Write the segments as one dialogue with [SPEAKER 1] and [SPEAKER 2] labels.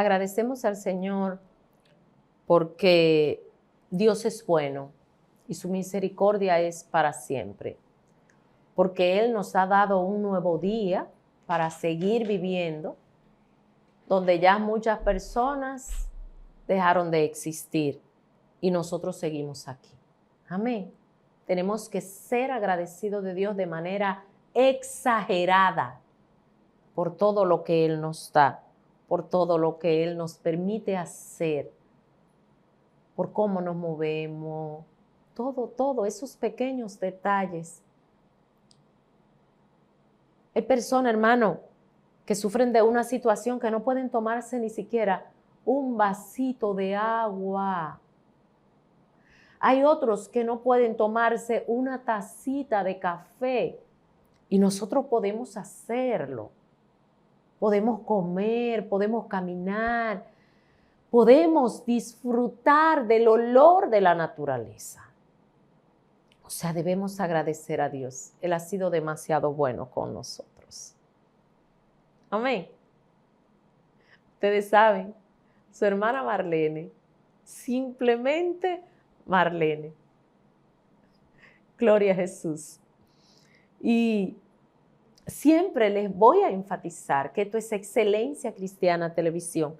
[SPEAKER 1] Agradecemos al Señor porque Dios es bueno y su misericordia es para siempre. Porque Él nos ha dado un nuevo día para seguir viviendo, donde ya muchas personas dejaron de existir y nosotros seguimos aquí. Amén. Tenemos que ser agradecidos de Dios de manera exagerada por todo lo que Él nos da, por todo lo que Él nos permite hacer, por cómo nos movemos, todo, esos pequeños detalles. Hay personas, hermano, que sufren de una situación que no pueden tomarse ni siquiera un vasito de agua. Hay otros que no pueden tomarse una tacita de café y nosotros podemos hacerlo. Podemos comer, podemos caminar, podemos disfrutar del olor de la naturaleza. O sea, debemos agradecer a Dios. Él ha sido demasiado bueno con nosotros. Amén. Ustedes saben, su hermana Marlene, simplemente Marlene. Gloria a Jesús. Y siempre les voy a enfatizar que esto es Excelencia Cristiana Televisión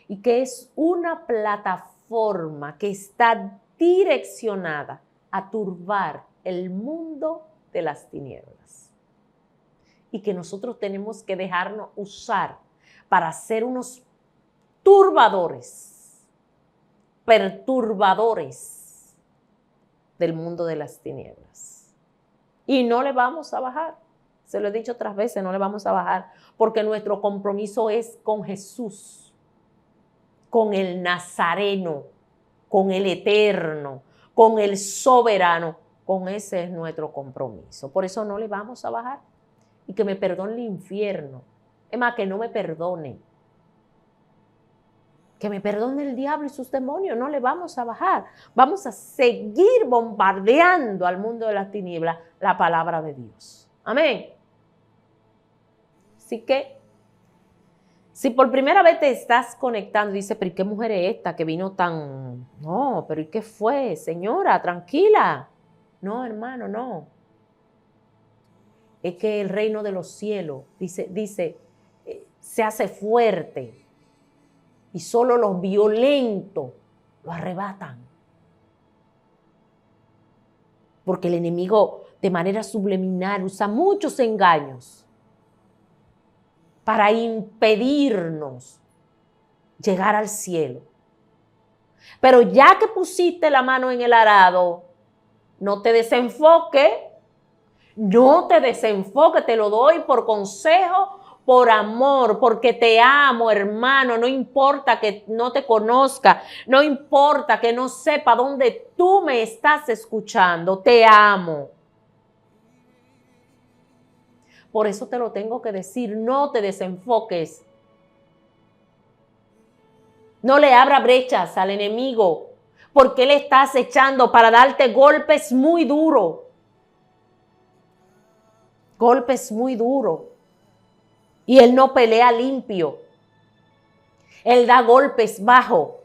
[SPEAKER 1] y que es una plataforma que está direccionada a turbar el mundo de las tinieblas. Y que nosotros tenemos que dejarnos usar para ser unos perturbadores del mundo de las tinieblas. Y no le vamos a bajar. Se lo he dicho otras veces, no le vamos a bajar, porque nuestro compromiso es con Jesús, con el Nazareno, con el Eterno, con el Soberano. Con ese es nuestro compromiso. Por eso no le vamos a bajar. Y que me perdone el infierno. Es más, que no me perdone. Que me perdone el diablo y sus demonios. No le vamos a bajar. Vamos a seguir bombardeando al mundo de las tinieblas la palabra de Dios. Amén. Así que, si por primera vez te estás conectando y dices, pero ¿y qué mujer es esta que vino tan...? No, pero ¿y qué fue? Señora, tranquila. No, hermano, no. Es que el reino de los cielos, dice, se hace fuerte y solo los violentos lo arrebatan. Porque el enemigo de manera subliminal usa muchos engaños para impedirnos llegar al cielo. Pero ya que pusiste la mano en el arado, no te desenfoques, te lo doy por consejo, por amor, porque te amo, hermano. No importa que no te conozca, no importa que no sepa dónde tú me estás escuchando, te amo. Por eso te lo tengo que decir, no te desenfoques. No le abra brechas al enemigo, porque él está acechando para darte golpes muy duros. Golpes muy duros. Y él no pelea limpio. Él da golpes bajo.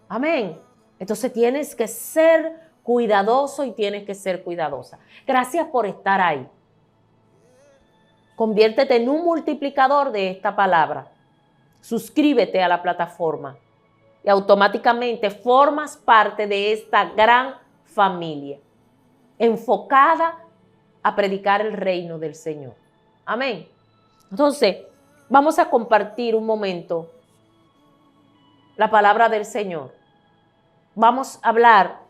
[SPEAKER 1] Amén. Entonces tienes que ser cuidadoso y tienes que ser cuidadosa. Gracias por estar ahí. Conviértete en un multiplicador de esta palabra. Suscríbete a la plataforma y automáticamente formas parte de esta gran familia enfocada a predicar el reino del Señor. Amén. Entonces, vamos a compartir un momento la palabra del Señor. Vamos a hablar,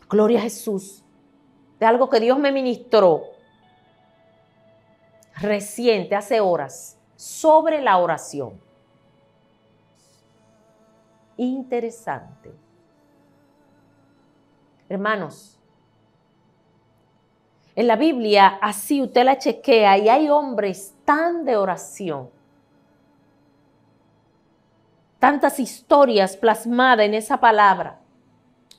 [SPEAKER 1] gloria a Jesús, de algo que Dios me ministró reciente, hace horas, sobre la oración. Interesante. Hermanos, en la Biblia, así usted la chequea y hay hombres tan de oración. Tantas historias plasmadas en esa palabra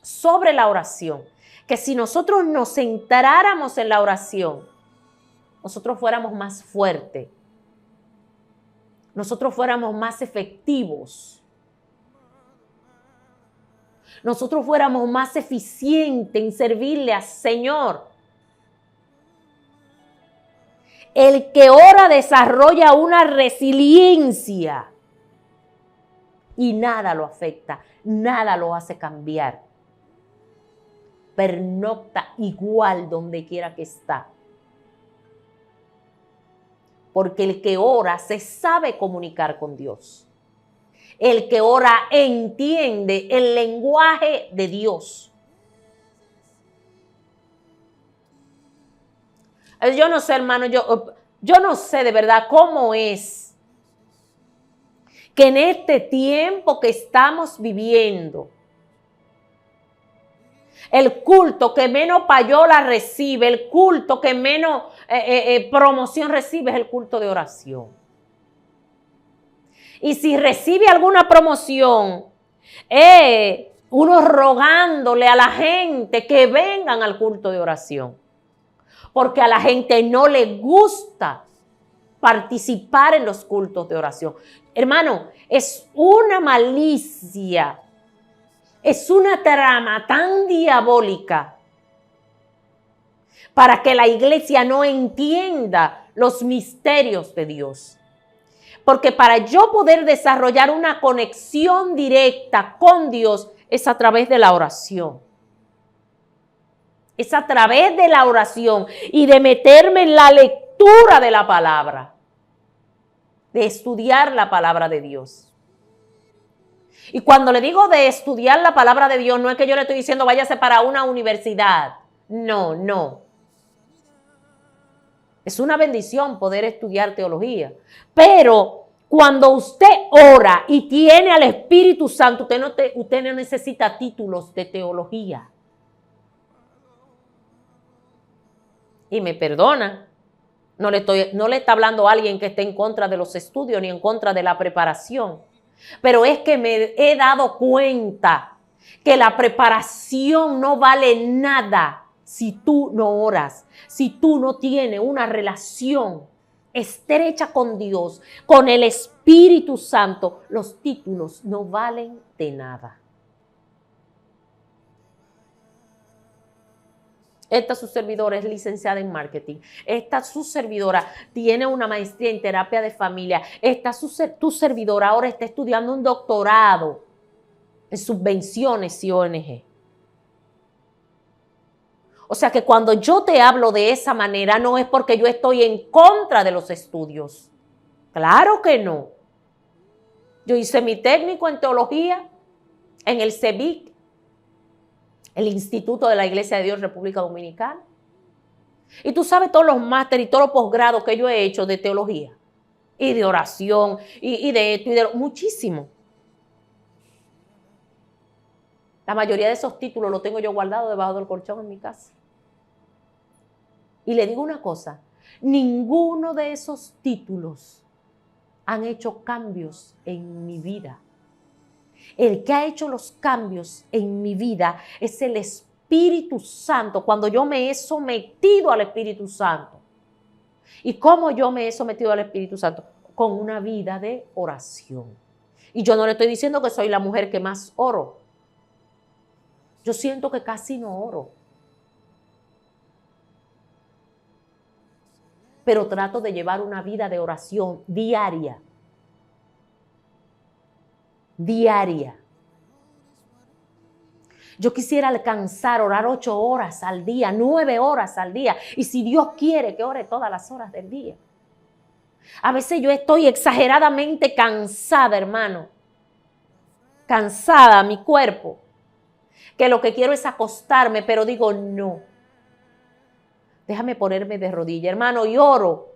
[SPEAKER 1] sobre la oración, que si nosotros nos centráramos en la oración, nosotros fuéramos más fuertes. nosotros fuéramos más efectivos, nosotros fuéramos más eficientes en servirle al Señor. El que ora desarrolla una resiliencia y nada lo afecta, nada lo hace cambiar. Pernocta igual donde quiera que está. Porque el que ora se sabe comunicar con Dios. El que ora entiende el lenguaje de Dios. Yo no sé, hermano, yo no sé de verdad cómo es que en este tiempo que estamos viviendo, el culto que menos payola recibe, el culto que menos promoción recibe es el culto de oración. Y si recibe alguna promoción, uno rogándole a la gente que vengan al culto de oración. Porque a la gente no le gusta participar en los cultos de oración. Hermano, es una malicia, es una trama tan diabólica para que la iglesia no entienda los misterios de Dios. Porque para yo poder desarrollar una conexión directa con Dios es a través de la oración. Es a través de la oración y de meterme en la lectura de la palabra, de estudiar la palabra de Dios. Y cuando le digo de estudiar la palabra de Dios, no es que yo le estoy diciendo váyase para una universidad. No, no. Es una bendición poder estudiar teología. Pero cuando usted ora y tiene al Espíritu Santo, usted no necesita títulos de teología. Y me perdona, no le está hablando a alguien que esté en contra de los estudios ni en contra de la preparación. Pero es que me he dado cuenta que la preparación no vale nada si tú no oras, si tú no tienes una relación estrecha con Dios, con el Espíritu Santo. Los títulos no valen de nada. Esta su servidora es licenciada en marketing. Esta su servidora tiene una maestría en terapia de familia. Tu servidora ahora está estudiando un doctorado en subvenciones y ONG. O sea que cuando yo te hablo de esa manera no es porque yo estoy en contra de los estudios. Claro que no. Yo hice mi técnico en teología en el CEBIC, el Instituto de la Iglesia de Dios República Dominicana. Y tú sabes todos los másteres y todos los posgrados que yo he hecho de teología y de oración y de esto y de muchísimo. La mayoría de esos títulos los tengo yo guardados debajo del colchón en mi casa. Y le digo una cosa, ninguno de esos títulos han hecho cambios en mi vida. El que ha hecho los cambios en mi vida es el Espíritu Santo, cuando yo me he sometido al Espíritu Santo. ¿Y cómo yo me he sometido al Espíritu Santo? Con una vida de oración. Y yo no le estoy diciendo que soy la mujer que más oro. Yo siento que casi no oro. Pero trato de llevar una vida de oración diaria. Diaria. Yo quisiera alcanzar, orar 8 horas al día, 9 horas al día. Y si Dios quiere que ore todas las horas del día. A veces yo estoy exageradamente cansada, hermano. Cansada, mi cuerpo. Que lo que quiero es acostarme, pero digo no. Déjame ponerme de rodilla, hermano, y oro.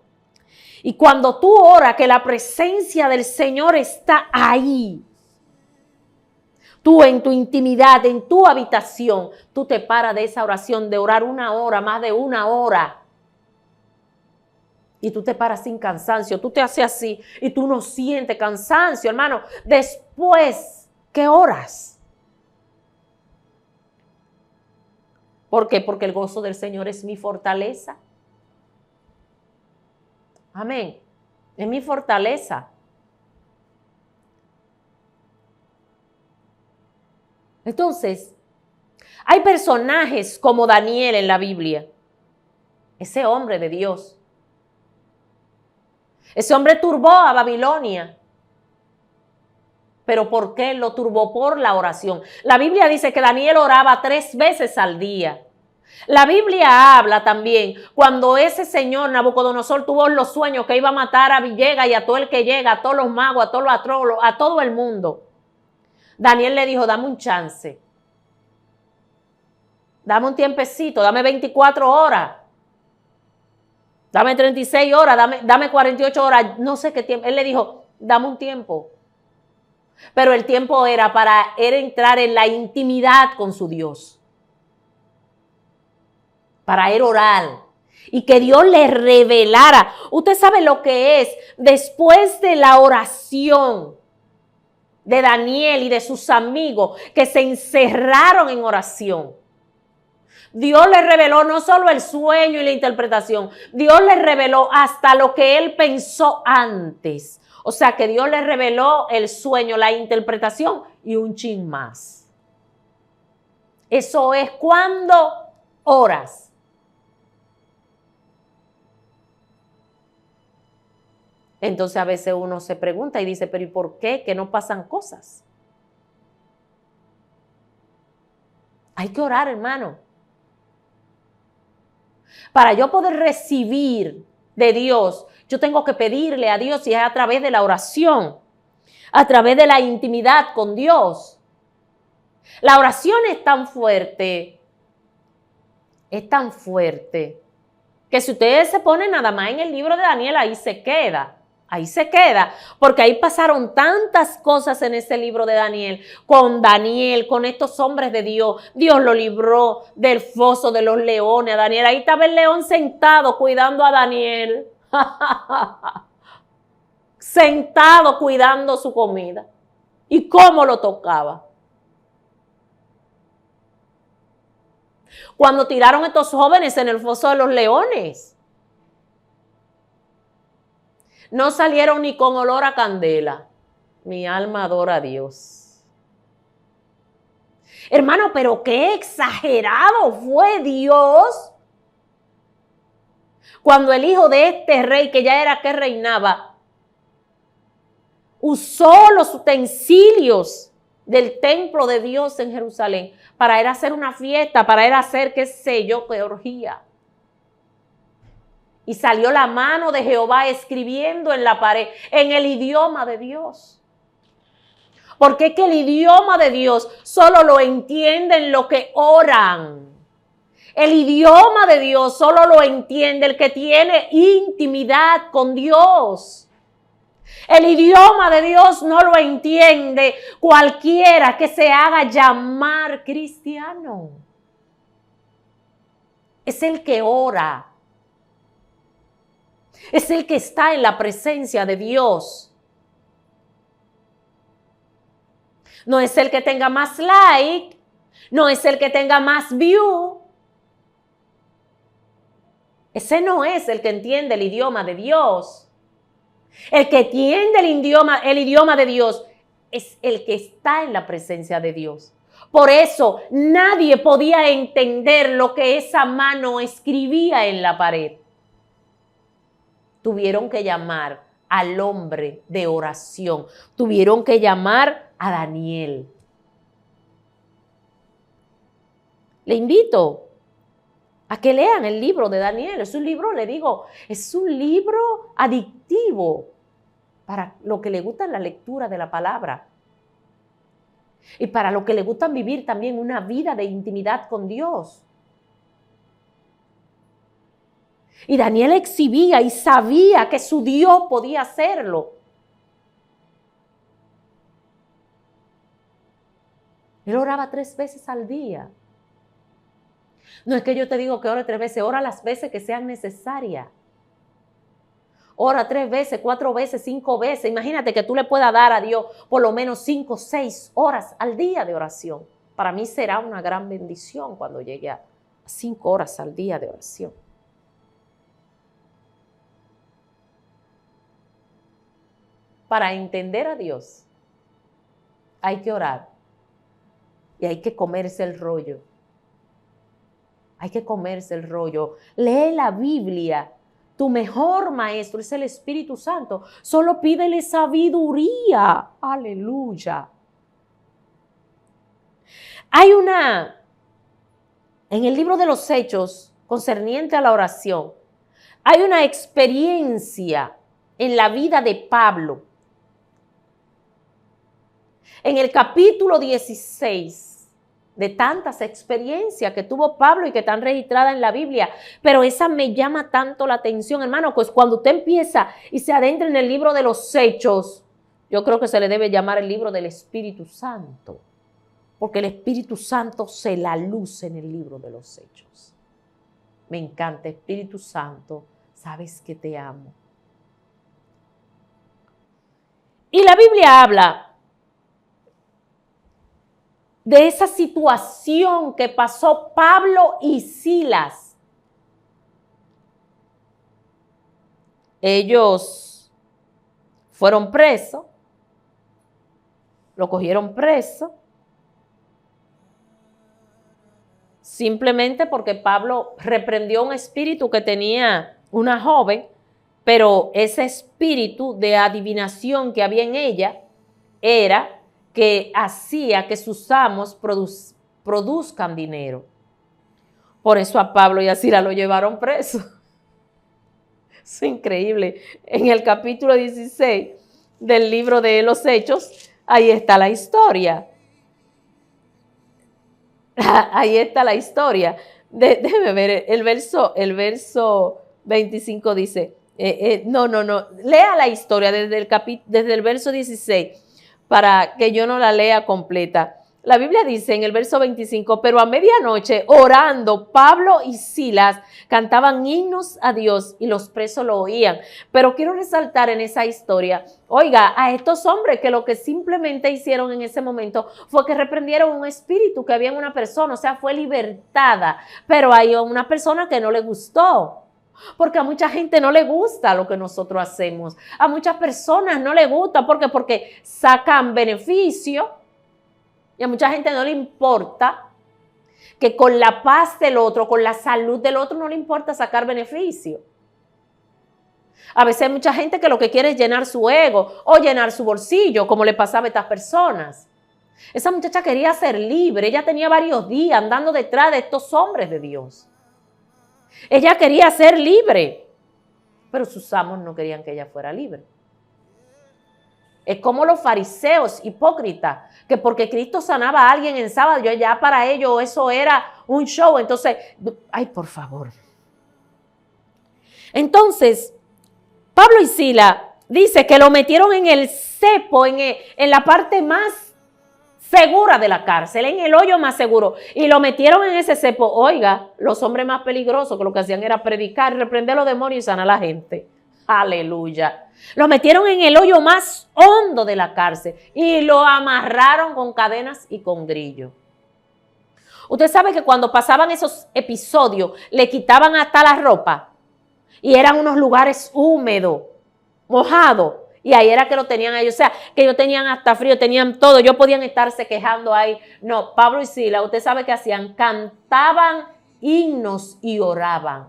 [SPEAKER 1] Y cuando tú oras, que la presencia del Señor está ahí. Tú en tu intimidad, en tu habitación, tú te paras de esa oración de orar 1 hora, más de 1 hora. Y tú te paras sin cansancio, tú te haces así y tú no sientes cansancio, hermano. Después, ¿qué oras? ¿Por qué? Porque el gozo del Señor es mi fortaleza. Amén. Es mi fortaleza. Entonces, hay personajes como Daniel en la Biblia. Ese hombre de Dios. Ese hombre turbó a Babilonia. ¿Pero por qué lo turbó? Por la oración. La Biblia dice que Daniel oraba 3 veces al día. La Biblia habla también cuando ese señor Nabucodonosor tuvo los sueños que iba a matar a Villegas y a todo el que llega, a todos los magos, a todos los astrólogos, a todo el mundo. Daniel le dijo, dame un chance. Dame un tiempecito, dame 24 horas. Dame 36 horas, dame 48 horas, no sé qué tiempo. Él le dijo, dame un tiempo. Pero el tiempo era para él entrar en la intimidad con su Dios. Para él orar. Y que Dios le revelara. Usted sabe lo que es después de la oración de Daniel y de sus amigos que se encerraron en oración. Dios le reveló no solo el sueño y la interpretación, Dios le reveló hasta lo que él pensó antes. O sea que Dios le reveló el sueño, la interpretación y un chin más. Eso es cuando oras. Entonces a veces uno se pregunta y dice, pero ¿y por qué? Que no pasan cosas. Hay que orar, hermano. Para yo poder recibir de Dios, yo tengo que pedirle a Dios y es a través de la oración, a través de la intimidad con Dios. La oración es tan fuerte, que si ustedes se ponen nada más en el libro de Daniel, ahí se queda, porque ahí pasaron tantas cosas en ese libro de Daniel, con estos hombres de Dios. Dios lo libró del foso de los leones a Daniel. Ahí estaba el león sentado cuidando a Daniel. Sentado cuidando su comida. ¿Y cómo lo tocaba? Cuando tiraron estos jóvenes en el foso de los leones, no salieron ni con olor a candela. Mi alma adora a Dios. Hermano, pero qué exagerado fue Dios cuando el hijo de este rey, que ya era que reinaba, usó los utensilios del templo de Dios en Jerusalén para ir a hacer una fiesta, para ir a hacer, qué sé yo, qué orgía. Y salió la mano de Jehová escribiendo en la pared, en el idioma de Dios. Porque es que el idioma de Dios solo lo entienden los que oran. El idioma de Dios solo lo entiende el que tiene intimidad con Dios. El idioma de Dios no lo entiende cualquiera que se haga llamar cristiano. Es el que ora. Es el que está en la presencia de Dios. No es el que tenga más like, no es el que tenga más view. Ese no es el que entiende el idioma de Dios. El que entiende el idioma de Dios es el que está en la presencia de Dios. Por eso nadie podía entender lo que esa mano escribía en la pared. Tuvieron que llamar al hombre de oración. Tuvieron que llamar a Daniel. Le invito a que lean el libro de Daniel. Es un libro, le digo, es un libro adictivo para lo que le gusta la lectura de la palabra. Y para lo que le gusta vivir también una vida de intimidad con Dios. Y Daniel exhibía y sabía que su Dios podía hacerlo. Él oraba 3 veces al día. No es que yo te digo que ore 3 veces, ora las veces que sean necesarias. Ora 3 veces, 4 veces, 5 veces. Imagínate que tú le puedas dar a Dios por lo menos 5, 6 horas al día de oración. Para mí será una gran bendición cuando llegue a 5 horas al día de oración. Para entender a Dios hay que orar. Y hay que comerse el rollo. Hay que comerse el rollo. Lee la Biblia. Tu mejor maestro es el Espíritu Santo. Solo pídele sabiduría. Aleluya. Hay en el libro de los Hechos, concerniente a la oración, hay una experiencia en la vida de Pablo. En el capítulo 16, de tantas experiencias que tuvo Pablo y que están registradas en la Biblia, pero esa me llama tanto la atención, hermano, pues cuando usted empieza y se adentra en el libro de los Hechos, yo creo que se le debe llamar el libro del Espíritu Santo, porque el Espíritu Santo se la luce en el libro de los Hechos. Me encanta, Espíritu Santo, sabes que te amo. Y la Biblia habla de esa situación que pasó Pablo y Silas. Ellos fueron presos, lo cogieron preso, simplemente porque Pablo reprendió un espíritu que tenía una joven, pero ese espíritu de adivinación que había en ella era que hacía que sus amos produzcan dinero. Por eso a Pablo y a Silas lo llevaron preso. Es increíble. En el capítulo 16 del libro de los Hechos, ahí está la historia. Ahí está la historia. Déjeme ver, el verso 25 dice, no, lea la historia desde el verso 16 para que yo no la lea completa. La Biblia dice en el verso 25, pero a medianoche, orando, Pablo y Silas cantaban himnos a Dios y los presos lo oían. Pero quiero resaltar en esa historia, oiga, a estos hombres que lo que simplemente hicieron en ese momento fue que reprendieron un espíritu que había en una persona, o sea, fue libertada. Pero hay una persona que no le gustó. Porque a mucha gente no le gusta lo que nosotros hacemos. A muchas personas no le gusta. ¿Por qué? Porque sacan beneficio. Y a mucha gente no le importa que con la paz del otro, con la salud del otro, no le importa sacar beneficio. A veces hay mucha gente que lo que quiere es llenar su ego o llenar su bolsillo, como le pasaba a estas personas. Esa muchacha quería ser libre. Ella tenía varios días andando detrás de estos hombres de Dios. Ella quería ser libre, pero sus amos no querían que ella fuera libre. Es como los fariseos hipócritas, que porque Cristo sanaba a alguien en sábado, ya para ellos eso era un show. Entonces, ay, por favor. Entonces, Pablo y Silas dice que lo metieron en el cepo, en la parte más segura de la cárcel, en el hoyo más seguro, y lo metieron en ese cepo. Oiga, los hombres más peligrosos que lo que hacían era predicar, reprender a los demonios y sanar a la gente. Aleluya. Lo metieron en el hoyo más hondo de la cárcel y lo amarraron con cadenas y con grillos. Usted sabe que cuando pasaban esos episodios le quitaban hasta la ropa y eran unos lugares húmedos, mojados, y ahí era que lo tenían ellos. O sea, que ellos tenían hasta frío, tenían todo. Ellos podían estarse quejando ahí. No, Pablo y Silas, usted sabe qué hacían. Cantaban himnos y oraban.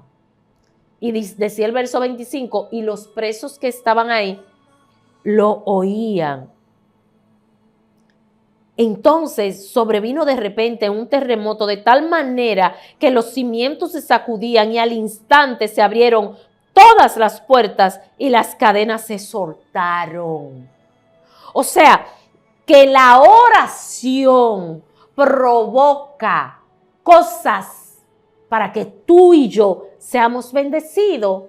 [SPEAKER 1] Y decía el verso 25, y los presos que estaban ahí lo oían. Entonces sobrevino de repente un terremoto de tal manera que los cimientos se sacudían y al instante se abrieron todas las puertas y las cadenas se soltaron. O sea, que la oración provoca cosas para que tú y yo seamos bendecidos.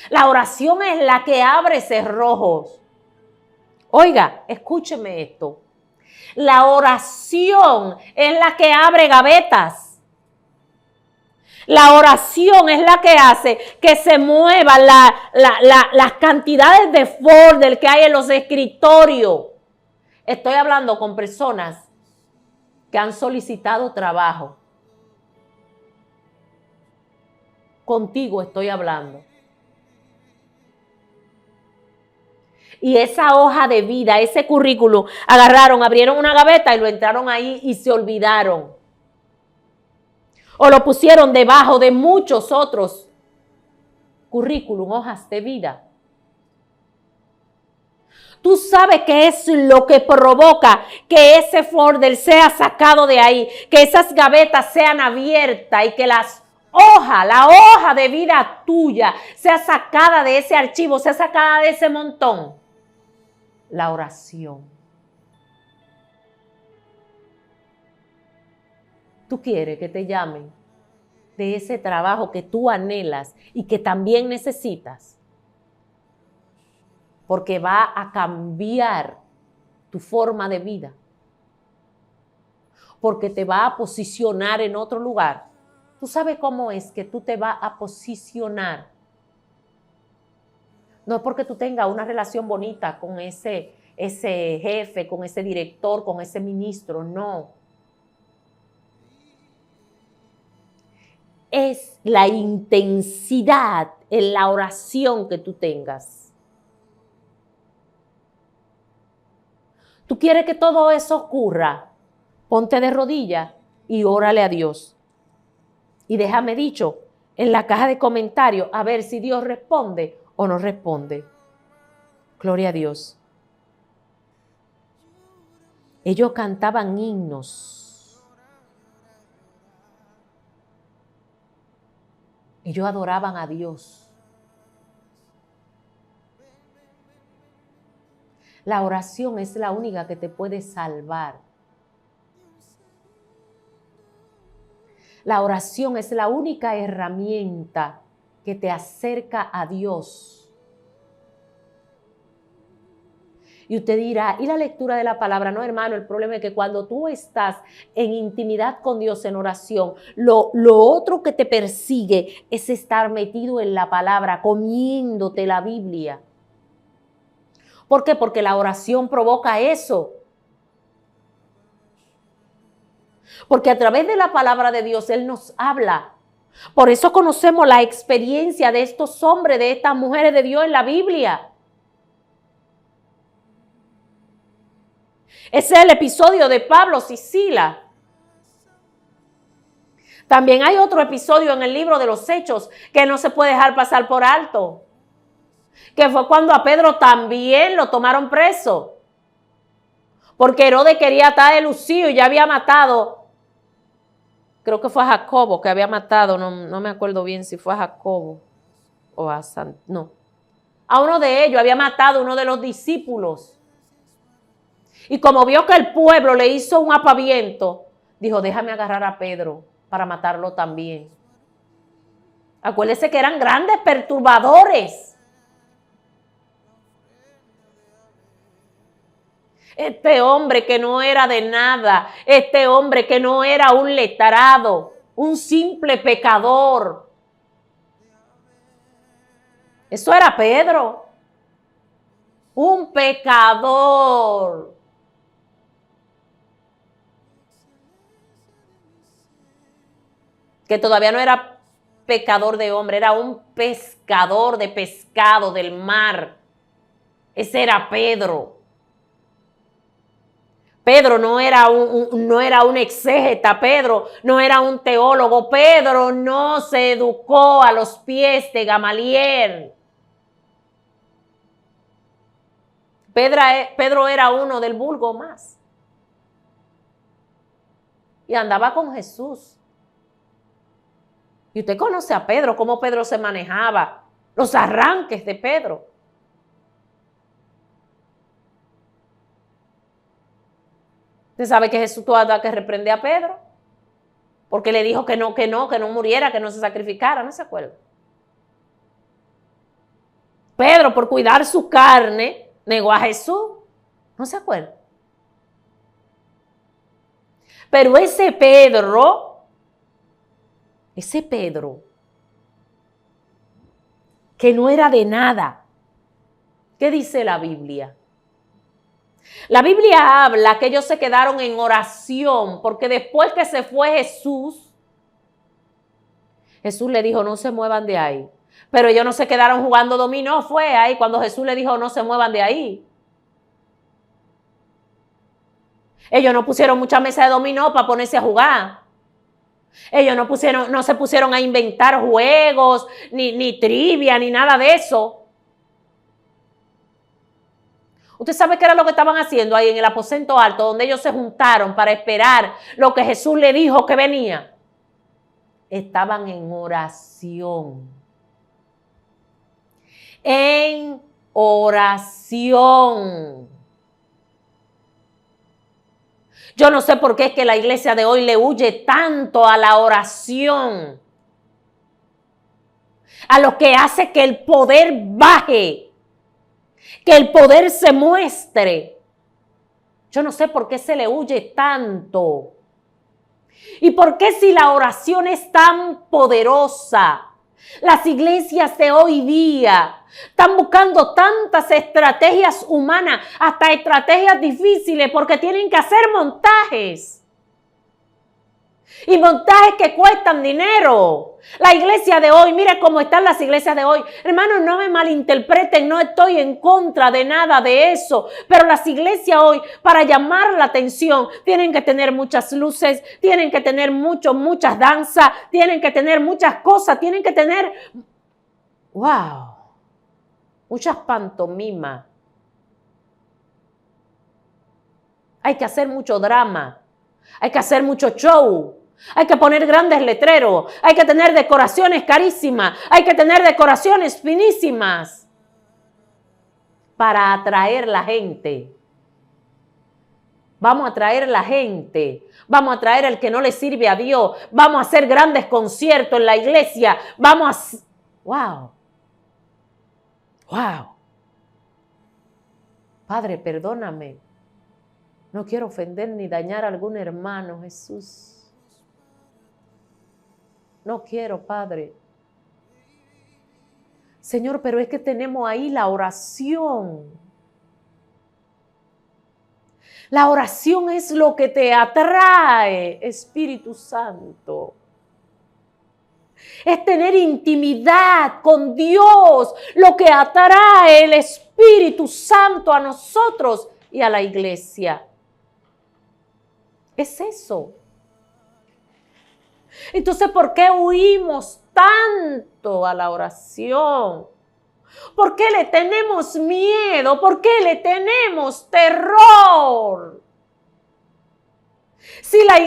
[SPEAKER 1] La oración es la que abre cerrojos. Oiga, escúcheme esto. La oración es la que abre gavetas. La oración es la que hace que se muevan las cantidades de folder que hay en los escritorios. Estoy hablando con personas que han solicitado trabajo. Contigo estoy hablando. Y esa hoja de vida, ese currículum, agarraron, abrieron una gaveta y lo entraron ahí y se olvidaron. O lo pusieron debajo de muchos otros currículum, hojas de vida. Tú sabes qué es lo que provoca que ese folder sea sacado de ahí, que esas gavetas sean abiertas y que la hoja de vida tuya sea sacada de ese archivo, sea sacada de ese montón. La oración. Tú quieres que te llamen de ese trabajo que tú anhelas y que también necesitas, porque va a cambiar tu forma de vida, porque te va a posicionar en otro lugar. ¿Tú sabes cómo es que tú te vas a posicionar? No es porque tú tengas una relación bonita con ese jefe, con ese director, con ese ministro, no. Es la intensidad en la oración que tú tengas. ¿Tú quieres que todo eso ocurra? Ponte de rodillas y órale a Dios. Y déjame dicho en la caja de comentarios a ver si Dios responde o no responde. Gloria a Dios. Ellos cantaban himnos. Ellos adoraban a Dios. La oración es la única que te puede salvar. La oración es la única herramienta que te acerca a Dios. Y usted dirá, ¿y la lectura de la palabra? No, hermano, el problema es que cuando tú estás en intimidad con Dios en oración, lo otro que te persigue es estar metido en la palabra, comiéndote la Biblia. ¿Por qué? Porque la oración provoca eso. Porque a través de la palabra de Dios Él nos habla. Por eso conocemos la experiencia de estos hombres, de estas mujeres de Dios en la Biblia. Ese es el episodio de Pablo y Silas. También hay otro episodio en el libro de los Hechos que no se puede dejar pasar por alto. Que fue cuando a Pedro también lo tomaron preso. Porque Herodes quería atar a Lucio y ya había matado. Creo que fue a Jacobo que había matado. No me acuerdo bien si fue a Jacobo o a no. A uno de ellos había matado a uno de los discípulos. Y como vio que el pueblo le hizo un apaviento, dijo, déjame agarrar a Pedro para matarlo también. Acuérdense que eran grandes perturbadores. Este hombre que no era de nada, este hombre que no era un letrado, un simple pecador. Eso era Pedro, un pecador. Que todavía no era pecador de hombre, era un pescador de pescado del mar. Ese era Pedro. Pedro no era un exégeta, Pedro no era un teólogo, Pedro no se educó a los pies de Gamaliel. Pedro era uno del vulgo más. Y andaba con Jesús. Y usted conoce a Pedro, cómo Pedro se manejaba, los arranques de Pedro. Usted sabe que Jesús tuvo que reprender a Pedro, porque le dijo que no muriera, que no se sacrificara, ¿no se acuerda? Pedro, por cuidar su carne, negó a Jesús, ¿no se acuerda? Pero ese Pedro, que no era de nada, ¿qué dice la Biblia? La Biblia habla que ellos se quedaron en oración porque después que se fue Jesús le dijo, no se muevan de ahí. Pero ellos no se quedaron jugando dominó, fue ahí cuando Jesús le dijo no se muevan de ahí. Ellos no pusieron mucha mesa de dominó para ponerse a jugar. Ellos no se pusieron a inventar juegos, ni trivia, ni nada de eso. ¿Usted sabe qué era lo que estaban haciendo ahí en el aposento alto, donde ellos se juntaron para esperar lo que Jesús le dijo que venía? Estaban en oración. En oración. Yo no sé por qué es que la iglesia de hoy le huye tanto a la oración, a lo que hace que el poder baje, que el poder se muestre. Yo no sé por qué se le huye tanto. ¿Y por qué si la oración es tan poderosa? Las iglesias de hoy día están buscando tantas estrategias humanas, hasta estrategias difíciles, porque tienen que hacer montajes. Y montajes que cuestan dinero. La iglesia de hoy, mire cómo están las iglesias de hoy. Hermanos, no me malinterpreten, no estoy en contra de nada de eso. Pero las iglesias hoy, para llamar la atención, tienen que tener muchas luces, tienen que tener muchas danzas, tienen que tener muchas cosas, tienen que tener, wow, muchas pantomimas. Hay que hacer mucho drama, hay que hacer mucho show. Hay que poner grandes letreros, hay que tener decoraciones carísimas, hay que tener decoraciones finísimas para atraer la gente. Vamos a atraer la gente, vamos a atraer al que no le sirve a Dios, vamos a hacer grandes conciertos en la iglesia, vamos a... ¡Wow! ¡Wow! Padre, perdóname, no quiero ofender ni dañar a algún hermano, Jesús. No quiero, Padre. Señor, pero es que tenemos ahí la oración. La oración es lo que te atrae, Espíritu Santo. Es tener intimidad con Dios, lo que atrae el Espíritu Santo a nosotros y a la iglesia. Es eso. Entonces, ¿por qué huimos tanto a la oración? ¿Por qué le tenemos miedo? ¿Por qué le tenemos terror? Si la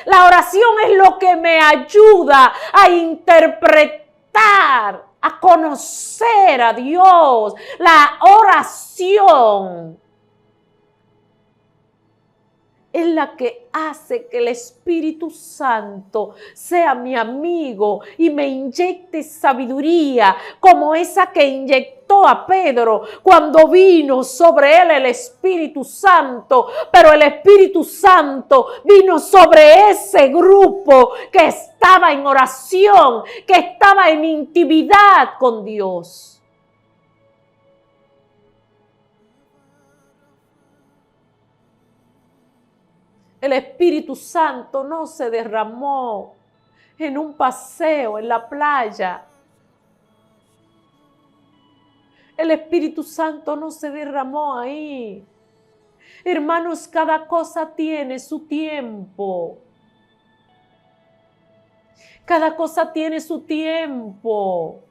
[SPEAKER 1] la oración es lo que me ayuda a interpretar, a conocer a Dios. La oración es la que hace que el Espíritu Santo sea mi amigo y me inyecte sabiduría como esa que inyectó a Pedro cuando vino sobre él el Espíritu Santo. Pero el Espíritu Santo vino sobre ese grupo que estaba en oración, que estaba en intimidad con Dios. El Espíritu Santo no se derramó en un paseo en la playa. El Espíritu Santo no se derramó ahí. Hermanos, cada cosa tiene su tiempo. Cada cosa tiene su tiempo.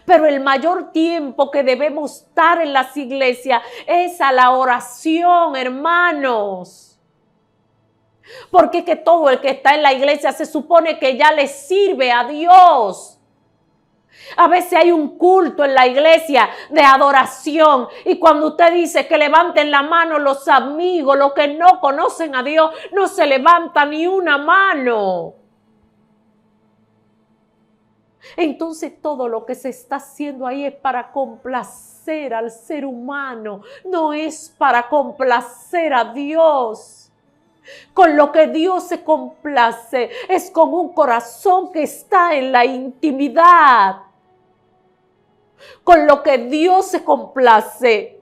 [SPEAKER 1] Pero el mayor tiempo que debemos estar en las iglesias es a la oración, hermanos. Porque que todo el que está en la iglesia se supone que ya le sirve a Dios. A veces hay un culto en la iglesia de adoración y cuando usted dice que levanten la mano los amigos, los que no conocen a Dios, no se levanta ni una mano. Entonces todo lo que se está haciendo ahí es para complacer al ser humano, no es para complacer a Dios. Con lo que Dios se complace es con un corazón que está en la intimidad. Con lo que Dios se complace,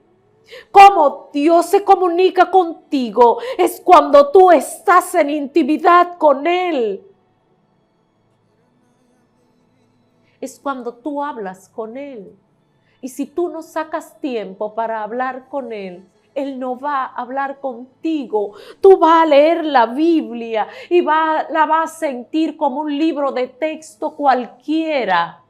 [SPEAKER 1] cómo Dios se comunica contigo, es cuando tú estás en intimidad con Él. es cuando tú hablas con Él. Y si tú no sacas tiempo para hablar con Él, Él no va a hablar contigo. Tú vas a leer la Biblia y la vas a sentir como un libro de texto cualquiera.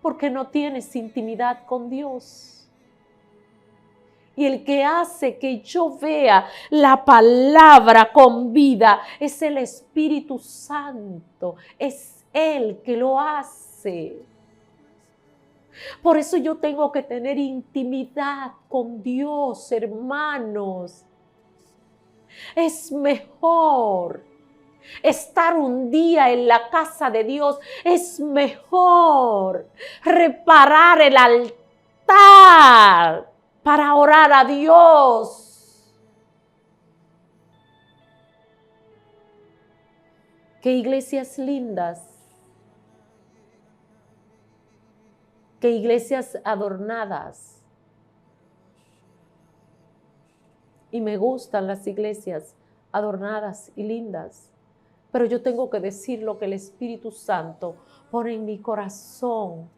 [SPEAKER 1] Porque no tienes intimidad con Dios. Y el que hace que yo vea la palabra con vida es el Espíritu Santo. Es Él que lo hace. Por eso yo tengo que tener intimidad con Dios, hermanos. Es mejor estar un día en la casa de Dios. Es mejor reparar el altar para orar a Dios. Qué iglesias lindas. Qué iglesias adornadas. Y me gustan las iglesias adornadas y lindas. Pero yo tengo que decir lo que el Espíritu Santo pone en mi corazón.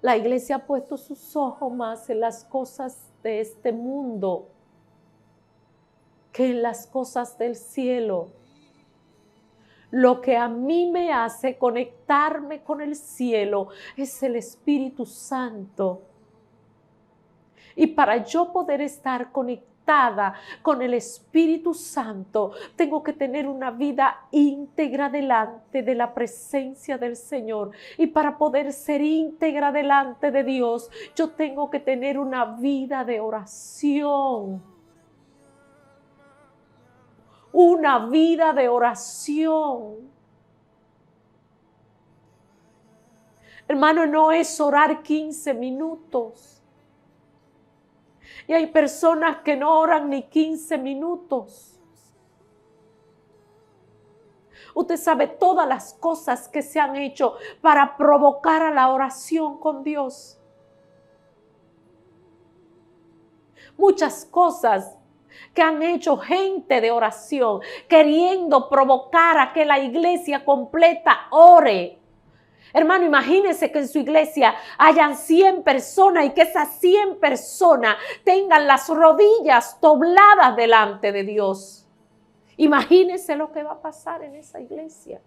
[SPEAKER 1] La iglesia ha puesto sus ojos más en las cosas de este mundo que en las cosas del cielo. Lo que a mí me hace conectarme con el cielo es el Espíritu Santo. Y para yo poder estar conectada con el Espíritu Santo, tengo que tener una vida íntegra delante de la presencia del Señor. Y para poder ser íntegra delante de Dios, yo tengo que tener una vida de oración. Una vida de oración. Hermano, no es orar 15 minutos. Y hay personas que no oran ni 15 minutos. Usted sabe todas las cosas que se han hecho para provocar a la oración con Dios. Muchas cosas que han hecho gente de oración, queriendo provocar a que la iglesia completa ore. Hermano, imagínense que en su iglesia hayan 100 personas y que esas 100 personas tengan las rodillas dobladas delante de Dios. Imagínense lo que va a pasar en esa iglesia.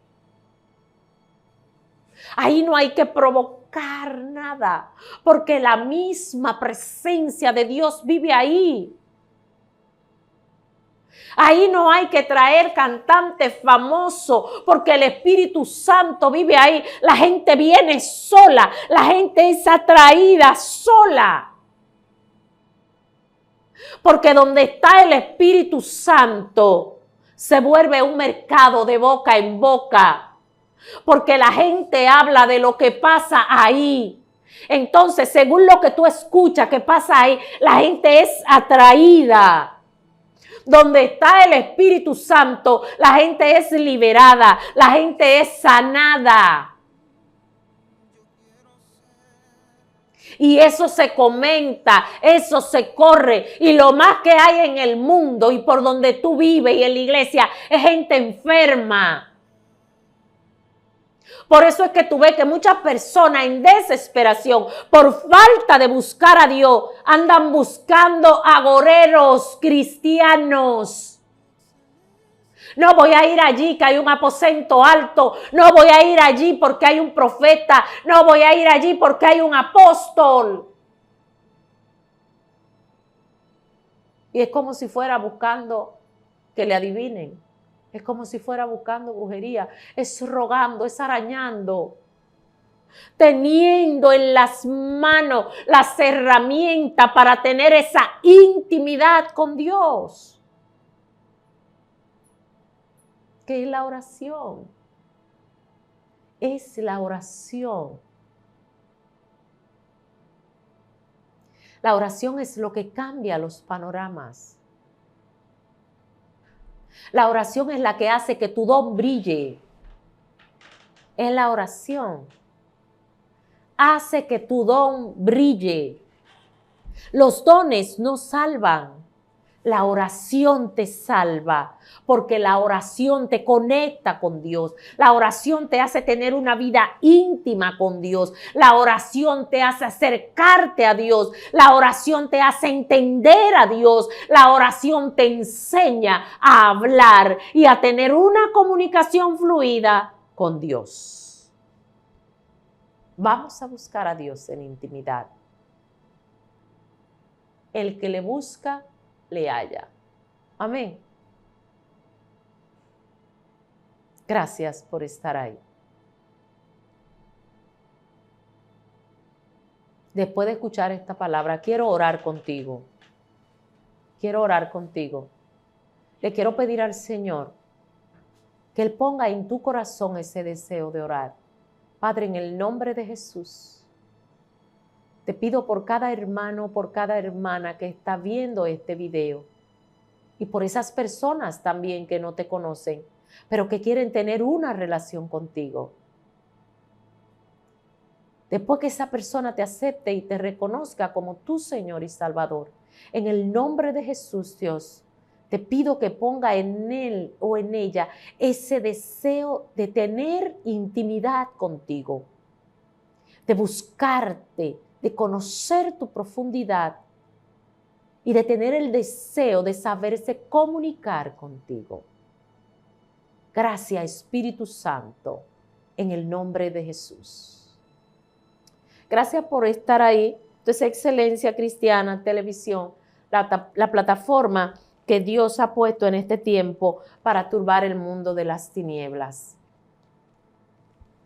[SPEAKER 1] Ahí no hay que provocar nada, porque la misma presencia de Dios vive ahí. Ahí no hay que traer cantante famoso, porque el Espíritu Santo vive ahí. La gente viene sola, la gente es atraída sola. Porque donde está el Espíritu Santo, se vuelve un mercado de boca en boca. Porque la gente habla de lo que pasa ahí. Entonces, según lo que tú escuchas que pasa ahí, la gente es atraída. Donde está el Espíritu Santo, la gente es liberada, la gente es sanada. Y eso se comenta, eso se corre. Y lo más que hay en el mundo y por donde tú vives y en la iglesia es gente enferma. Por eso es que tú ves que muchas personas en desesperación, por falta de buscar a Dios, andan buscando agoreros cristianos. No voy a ir allí que hay un aposento alto. No voy a ir allí porque hay un profeta. No voy a ir allí porque hay un apóstol. Y es como si fuera buscando que le adivinen. Es como si fuera buscando brujería. Es rogando, es arañando. Teniendo en las manos las herramientas para tener esa intimidad con Dios. ¿Qué es la oración? Es la oración. La oración es lo que cambia los panoramas. La oración es la que hace que tu don brille. Es la oración. Hace que tu don brille. Los dones no salvan. La oración te salva, porque la oración te conecta con Dios. La oración te hace tener una vida íntima con Dios. La oración te hace acercarte a Dios. La oración te hace entender a Dios. La oración te enseña a hablar y a tener una comunicación fluida con Dios. Vamos a buscar a Dios en intimidad. El que le busca, le halla. Amén. Gracias por estar ahí. Después de escuchar esta palabra, quiero orar contigo. Quiero orar contigo. Le quiero pedir al Señor que Él ponga en tu corazón ese deseo de orar. Padre, en el nombre de Jesús, te pido por cada hermano, por cada hermana que está viendo este video y por esas personas también que no te conocen, pero que quieren tener una relación contigo. Después que esa persona te acepte y te reconozca como tu Señor y Salvador, en el nombre de Jesús, Dios, te pido que ponga en él o en ella ese deseo de tener intimidad contigo, de buscarte, de conocer tu profundidad y de tener el deseo de saberse comunicar contigo. Gracias, Espíritu Santo, en el nombre de Jesús. Gracias por estar ahí. Esto es Excelencia Cristiana Televisión, la plataforma que Dios ha puesto en este tiempo para turbar el mundo de las tinieblas.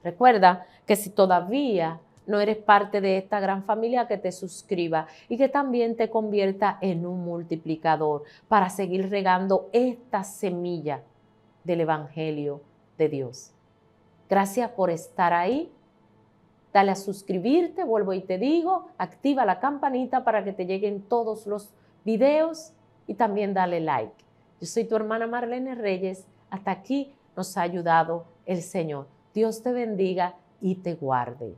[SPEAKER 1] Recuerda que si todavía no eres parte de esta gran familia, que te suscriba y que también te convierta en un multiplicador para seguir regando esta semilla del Evangelio de Dios. Gracias por estar ahí. Dale a suscribirte, vuelvo y te digo, activa la campanita para que te lleguen todos los videos y también dale like. Yo soy tu hermana Marlene Reyes. Hasta aquí nos ha ayudado el Señor. Dios te bendiga y te guarde.